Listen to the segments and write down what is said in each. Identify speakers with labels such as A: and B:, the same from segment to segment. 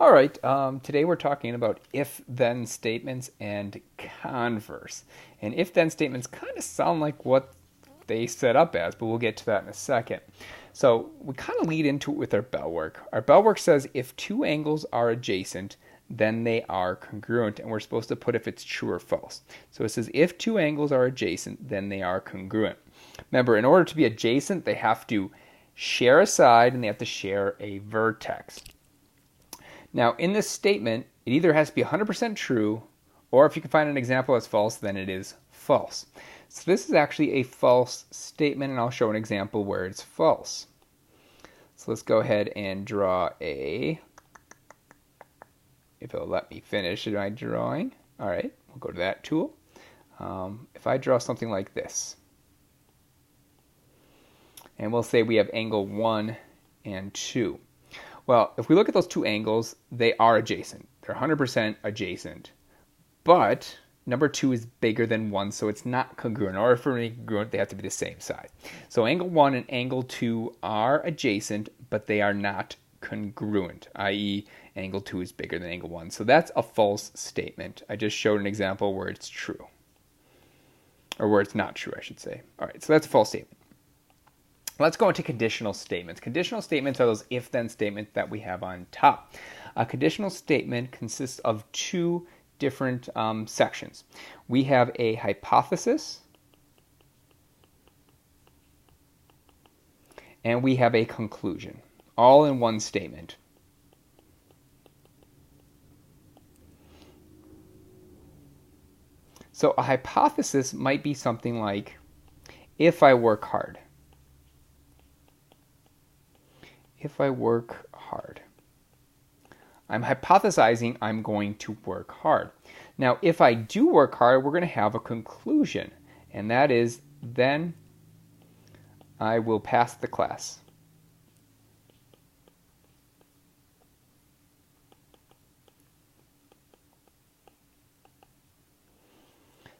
A: All right, today we're talking about if-then statements and converse. And if-then statements kind of sound like what they set up as, but we'll get to that in a second. So we kind of lead into it with our bell work. Our bell work says if two angles are adjacent, then they are congruent, and we're supposed to put if it's true or false. So it says if two angles are adjacent, then they are congruent. Remember, in order to be adjacent, they have to share a side and they have to share a vertex. Now, in this statement, it either has to be 100% true, or if you can find an example that's false, then it is false. So this is actually a false statement, and I'll show an example where it's false. So let's go ahead and draw if it'll let me finish my drawing. All right, we'll go to that tool. If I draw something like this, and we'll say we have angle 1 and 2. Well, if we look at those two angles, they are adjacent. They're 100% adjacent. But number 2 is bigger than 1, so it's not congruent. In order for it to be congruent, they have to be the same side. So angle 1 and angle 2 are adjacent, but they are not congruent, i.e. angle 2 is bigger than angle 1. So that's a false statement. I just showed an example where it's true. Or where it's not true, I should say. All right, so that's a false statement. Let's go into conditional statements. Conditional statements are those if-then statements that we have on top. A conditional statement consists of two different sections. We have a hypothesis and we have a conclusion, all in one statement. So a hypothesis might be something like, if I work hard. If I work hard. I'm hypothesizing I'm going to work hard. Now, if I do work hard, we're going to have a conclusion, and that is, then I will pass the class.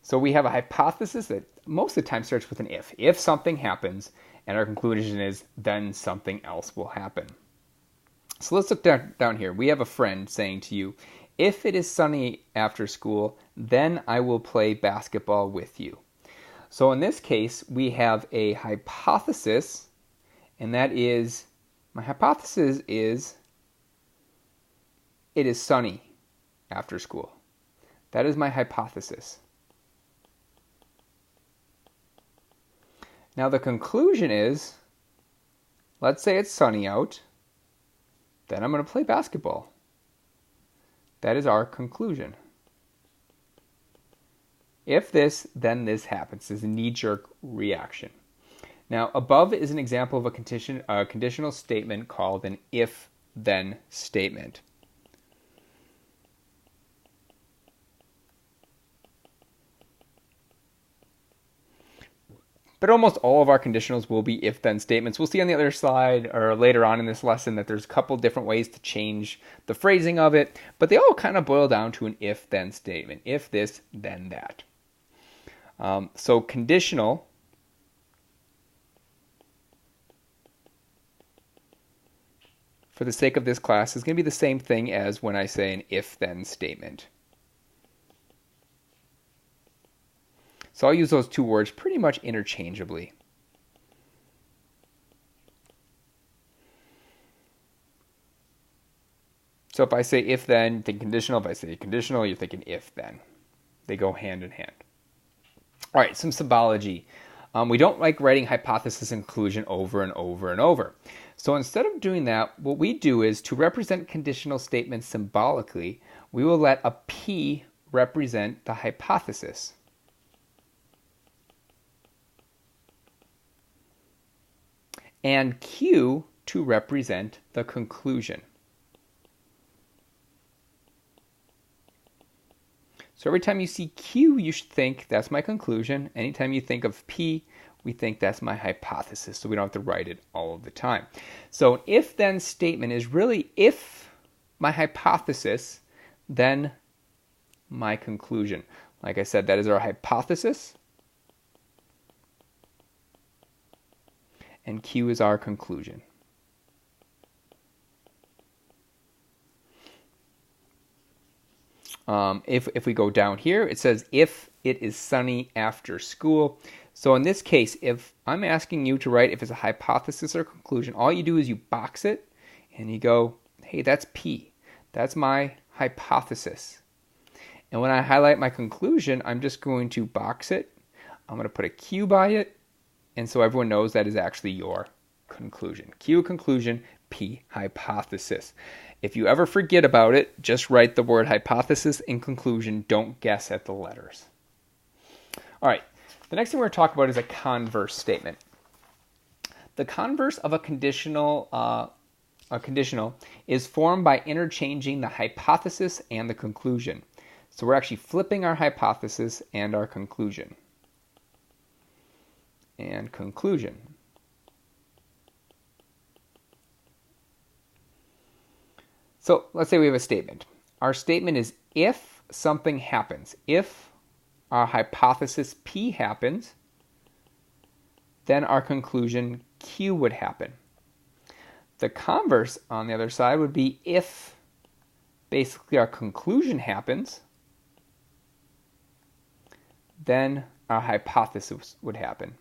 A: So we have a hypothesis that most of the time starts with an if. If something happens, and our conclusion is, then something else will happen. So let's look down here. We have a friend saying to you, if it is sunny after school, then I will play basketball with you. So in this case, we have a hypothesis, and that is, my hypothesis is, it is sunny after school. That is my hypothesis. Now the conclusion is, let's say it's sunny out, then I'm going to play basketball. That is our conclusion. If this, then this happens. This is a knee-jerk reaction. Now above is an example of a conditional statement called an if-then statement. But almost all of our conditionals will be if-then statements. We'll see on the other slide or later on in this lesson that there's a couple different ways to change the phrasing of it, but they all kind of boil down to an if-then statement. If this, then that. So conditional for the sake of this class is going to be the same thing as when I say an if-then statement. So I'll use those two words pretty much interchangeably. So if I say if then, you think conditional. If I say conditional, you're thinking if then. They go hand in hand. All right, some symbology. We don't like writing hypothesis and conclusion over and over and over. So instead of doing that, what we do is to represent conditional statements symbolically, we will let a P represent the hypothesis. And Q to represent the conclusion. So every time you see Q, you should think that's my conclusion. Anytime you think of P, we think that's my hypothesis, so we don't have to write it all of the time. So an if-then statement is really if my hypothesis, then my conclusion. Like I said, that is our hypothesis. And Q is our conclusion. If we go down here, it says if it is sunny after school. So in this case, if I'm asking you to write if it's a hypothesis or conclusion, all you do is you box it and you go, hey, that's P. That's my hypothesis. And when I highlight my conclusion, I'm just going to box it. I'm going to put a Q by it. And so everyone knows that is actually your conclusion. Q conclusion, P hypothesis. If you ever forget about it, just write the word hypothesis in conclusion. Don't guess at the letters. All right. The next thing we're going to talk about is a converse statement. The converse of a conditional is formed by interchanging the hypothesis and the conclusion. So we're actually flipping our hypothesis and our conclusion. And conclusion. So let's say we have a statement. Our statement is if something happens, if our hypothesis P happens, then our conclusion Q would happen. The converse on the other side would be if basically our conclusion happens, then our hypothesis would happen.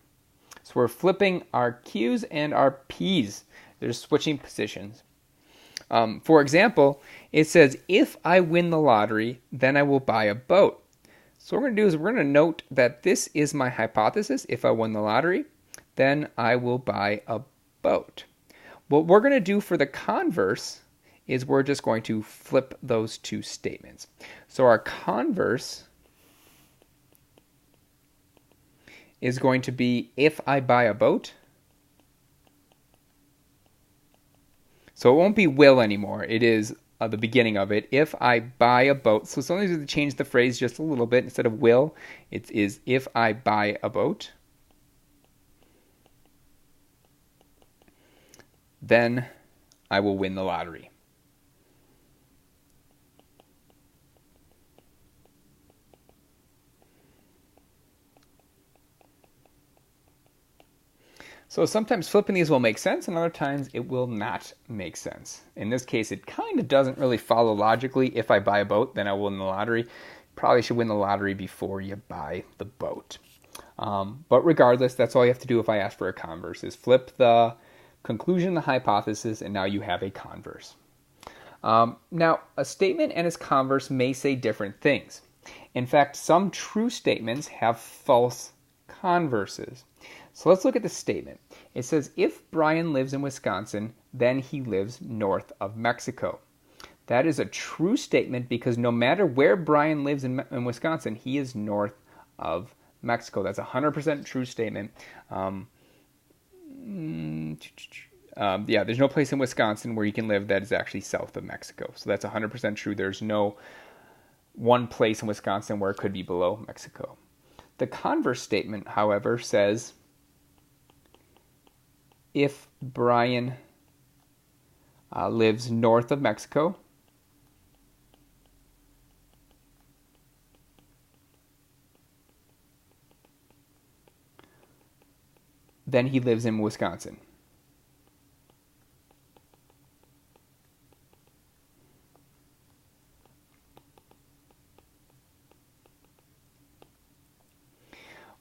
A: So we're flipping our Q's and our P's. They're switching positions. For example, it says, if I win the lottery, then I will buy a boat. So what we're going to do is we're going to note that this is my hypothesis. If I win the lottery, then I will buy a boat. What we're going to do for the converse is we're just going to flip those two statements. So our converse is going to be if I buy a boat. So it won't be will anymore. It is the beginning of it. If I buy a boat. So sometimes we have to change the phrase just a little bit. Instead of will, it is if I buy a boat, then I will win the lottery. So sometimes flipping these will make sense, and other times it will not make sense. In this case, it kind of doesn't really follow logically. If I buy a boat, then I will win the lottery. Probably should win the lottery before you buy the boat. But regardless, that's all you have to do if I ask for a converse, is flip the conclusion, the hypothesis, and now you have a converse. Now, a statement and its converse may say different things. In fact, some true statements have false converses. So let's look at the statement. It says, if Brian lives in Wisconsin, then he lives north of Mexico. That is a true statement because no matter where Brian lives in Wisconsin, he is north of Mexico. That's a 100% true statement. There's no place in Wisconsin where you can live that is actually south of Mexico. So that's 100% true. There's no one place in Wisconsin where it could be below Mexico. The converse statement, however, says, if Brian lives north of Mexico, then he lives in Wisconsin.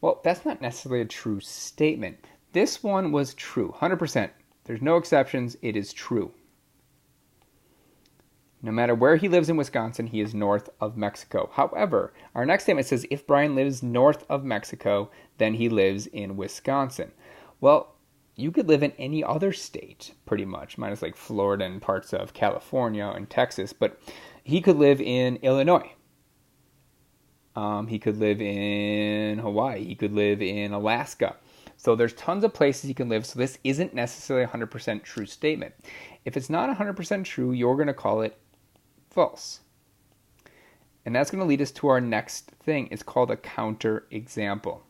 A: Well, that's not necessarily a true statement. This one was true, 100%. There's no exceptions. It is true. No matter where he lives in Wisconsin, he is north of Mexico. However, our next statement says, if Brian lives north of Mexico, then he lives in Wisconsin. Well, you could live in any other state, pretty much, minus like Florida and parts of California and Texas, but he could live in Illinois. He could live in Hawaii. He could live in Alaska. So there's tons of places you can live, so this isn't necessarily a 100% true statement. If it's not 100% true, you're going to call it false. And that's going to lead us to our next thing. It's called a counterexample.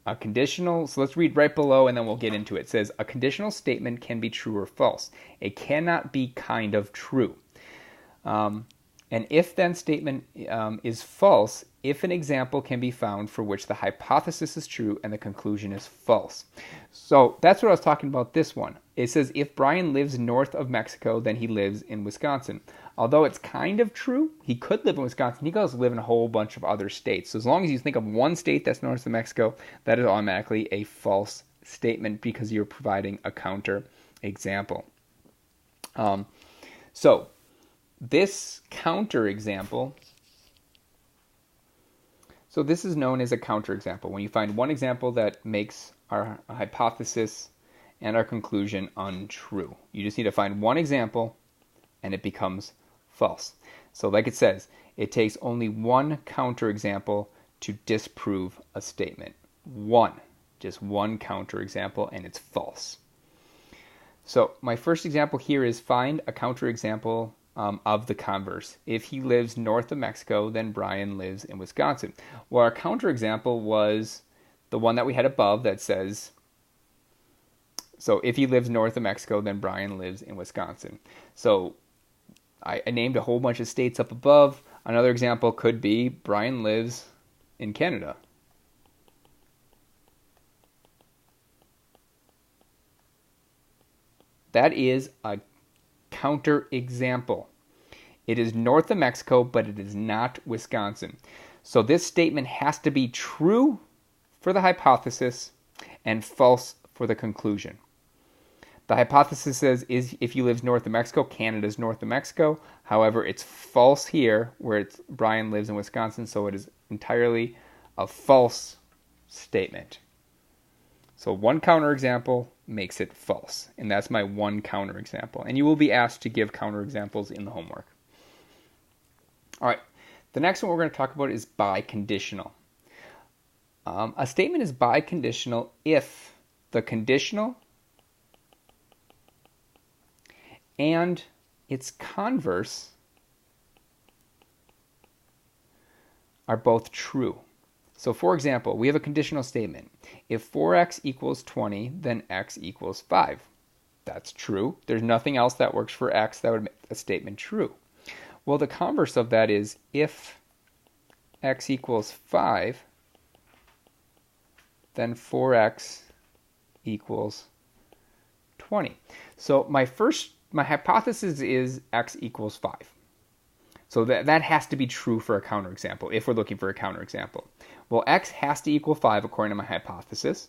A: A conditional, so let's read right below and then we'll get into it. It says, a conditional statement can be true or false. It cannot be kind of true. An if-then statement is false if an example can be found for which the hypothesis is true and the conclusion is false. So that's what I was talking about this one. It says if Brian lives north of Mexico, then he lives in Wisconsin. Although it's kind of true, he could live in Wisconsin. He could also live in a whole bunch of other states. So as long as you think of one state that's north of Mexico, that is automatically a false statement because you're providing a counter example. So this counter example, so this is known as a counter example. When you find one example that makes our hypothesis and our conclusion untrue. You just need to find one example and it becomes false. So like it says, it takes only one counterexample to disprove a statement. Just one counterexample, and it's false. So my first example here is find a counterexample of the converse. If he lives north of Mexico, then Brian lives in Wisconsin. Well, our counterexample was the one that we had above that says, so if he lives north of Mexico, then Brian lives in Wisconsin. So I named a whole bunch of states up above. Another example could be Brian lives in Canada. That is a counterexample. It is north of Mexico, but it is not Wisconsin. So this statement has to be true for the hypothesis and false for the conclusion. The hypothesis says is if he lives north of Mexico, Canada's north of Mexico. However, it's false here where Brian lives in Wisconsin, so it is entirely a false statement. So one counterexample makes it false, and that's my one counterexample. And you will be asked to give counterexamples in the homework. All right, the next one we're going to talk about is biconditional. A statement is biconditional if the conditional and its converse are both true. So for example, we have a conditional statement. If 4x equals 20, then x equals 5. That's true. There's nothing else that works for x that would make a statement true. Well, the converse of that is if x equals 5, then 4x equals 20. So my hypothesis is x equals 5. So that has to be true for a counterexample, if we're looking for a counterexample. Well, x has to equal 5 according to my hypothesis.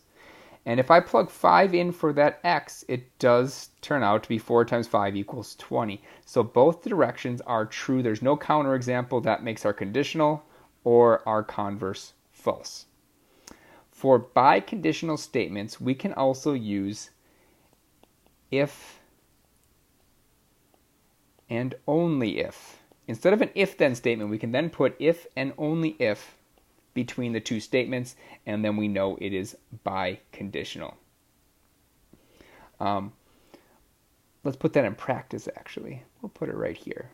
A: And if I plug 5 in for that x, it does turn out to be 4 times 5 equals 20. So both directions are true. There's no counterexample that makes our conditional or our converse false. For biconditional statements, we can also use if and only if. Instead of an if-then statement, we can then put if and only if between the two statements, and then we know it is biconditional. Let's put that in practice, actually. We'll put it right here.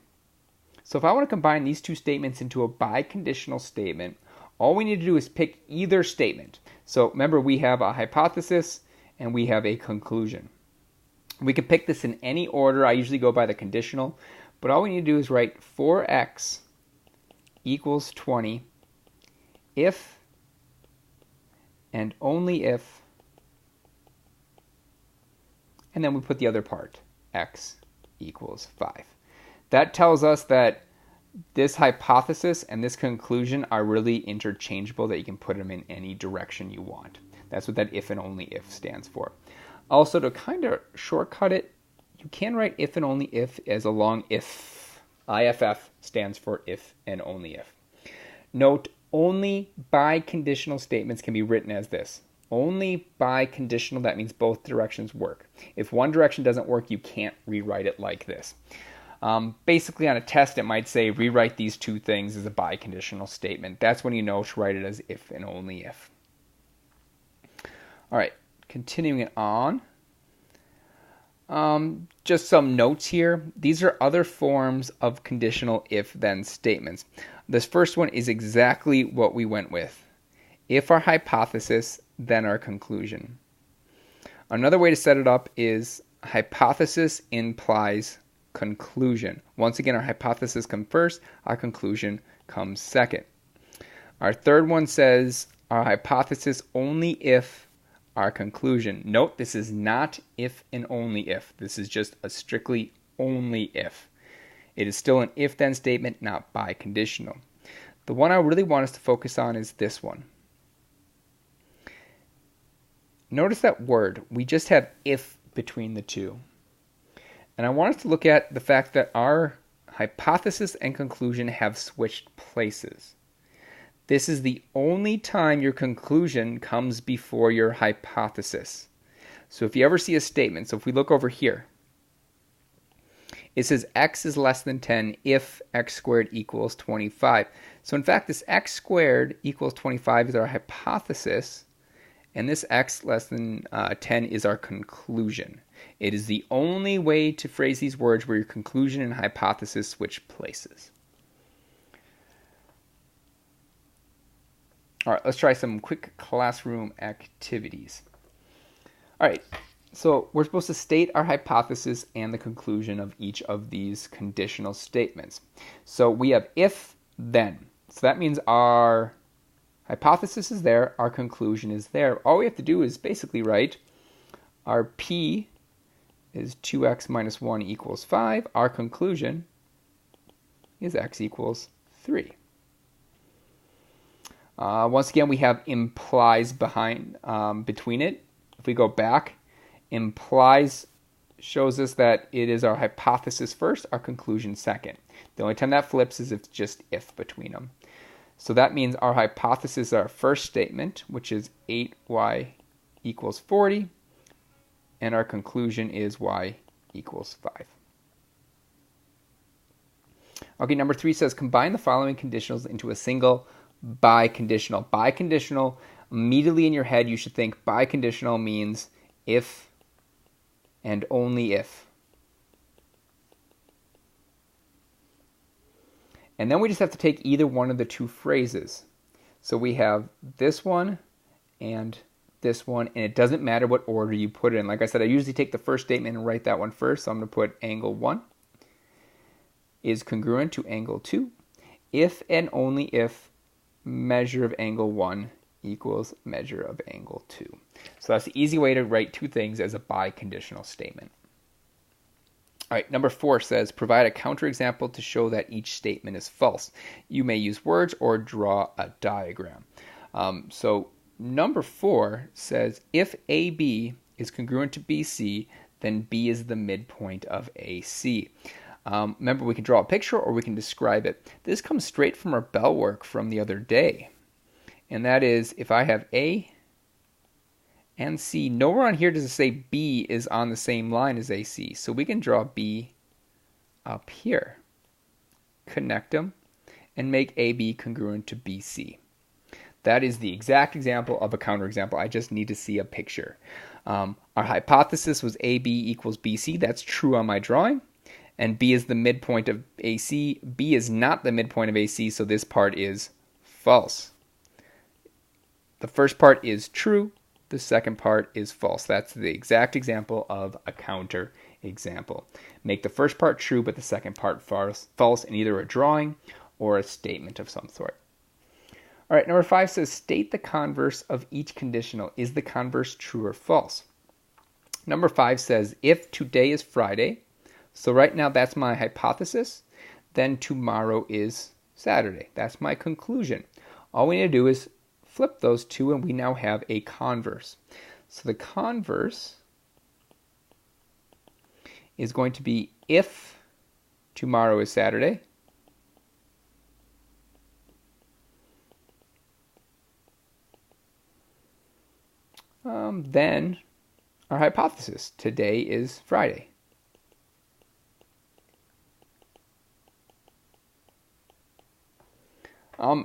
A: So if I want to combine these two statements into a biconditional statement, all we need to do is pick either statement. So remember, we have a hypothesis and we have a conclusion. We can pick this in any order. I usually go by the conditional. But all we need to do is write 4x equals 20 if and only if, and then we put the other part, x equals 5. That tells us that this hypothesis and this conclusion are really interchangeable, that you can put them in any direction you want. That's what that if and only if stands for. Also, to kind of shortcut it, you can write if and only if as a long if. IFF stands for if and only if. Note, only biconditional statements can be written as this. Only biconditional, that means both directions work. If one direction doesn't work, you can't rewrite it like this. Basically, on a test, it might say rewrite these two things as a biconditional statement. That's when you know to write it as if and only if. All right, continuing it on. Just some notes here. These are other forms of conditional if-then statements. This first one is exactly what we went with. If our hypothesis, then our conclusion. Another way to set it up is hypothesis implies conclusion. Once again, our hypothesis comes first, our conclusion comes second. Our third one says our hypothesis only if our conclusion. Note, this is not if and only if. This is just a strictly only if. It is still an if-then statement, not biconditional. The one I really want us to focus on is this one. Notice that word. We just have if between the two. And I want us to look at the fact that our hypothesis and conclusion have switched places. This is the only time your conclusion comes before your hypothesis. So if you ever see a statement, so if we look over here, it says x is less than 10 if x squared equals 25. So in fact, this x squared equals 25 is our hypothesis, and this x less than 10 is our conclusion. It is the only way to phrase these words where your conclusion and hypothesis switch places. All right, let's try some quick classroom activities. All right, so we're supposed to state our hypothesis and the conclusion of each of these conditional statements. So we have if, then. So that means our hypothesis is there, our conclusion is there. All we have to do is basically write our P is 2x minus 1 equals 5. Our conclusion is x equals 3. Once again, we have implies between it. If we go back, implies shows us that it is our hypothesis first, our conclusion second. The only time that flips is if it's just if between them. So that means our hypothesis is our first statement, which is 8y equals 40, and our conclusion is y equals 5. Okay, number 3 says combine the following conditionals into a single biconditional. Biconditional, immediately in your head you should think biconditional means if and only if. And then we just have to take either one of the two phrases. So we have this one and this one, and it doesn't matter what order you put it in. Like I said, I usually take the first statement and write that one first. So I'm going to put angle 1 is congruent to angle 2 if and only if measure of angle 1 equals measure of angle 2. So that's the easy way to write two things as a biconditional statement. All right, number 4 says provide a counterexample to show that each statement is false. You may use words or draw a diagram. So number 4 says if AB is congruent to BC, then B is the midpoint of AC. Remember, we can draw a picture or we can describe it. This comes straight from our bell work from the other day. And that is, if I have A and C, nowhere on here does it say B is on the same line as AC. So we can draw B up here, connect them, and make AB congruent to BC. That is the exact example of a counterexample. I just need to see a picture. Our hypothesis was AB equals BC. That's true on my drawing. And B is the midpoint of AC. B is not the midpoint of AC, so this part is false. The first part is true. The second part is false. That's the exact example of a counter example. Make the first part true, but the second part false in either a drawing or a statement of some sort. All right, number 5 says state the converse of each conditional. Is the converse true or false? Number 5 says if today is Friday, so right now that's my hypothesis, then tomorrow is Saturday. That's my conclusion. All we need to do is flip those two and we now have a converse. So the converse is going to be if tomorrow is Saturday, then our hypothesis, today is Friday.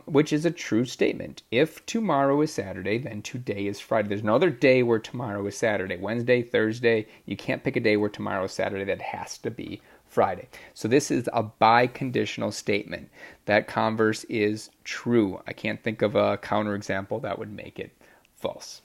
A: Which is a true statement. If tomorrow is Saturday, then today is Friday. There's no other day where tomorrow is Saturday. Wednesday, Thursday, you can't pick a day where tomorrow is Saturday. That has to be Friday. So this is a biconditional statement. That converse is true. I can't think of a counterexample that would make it false.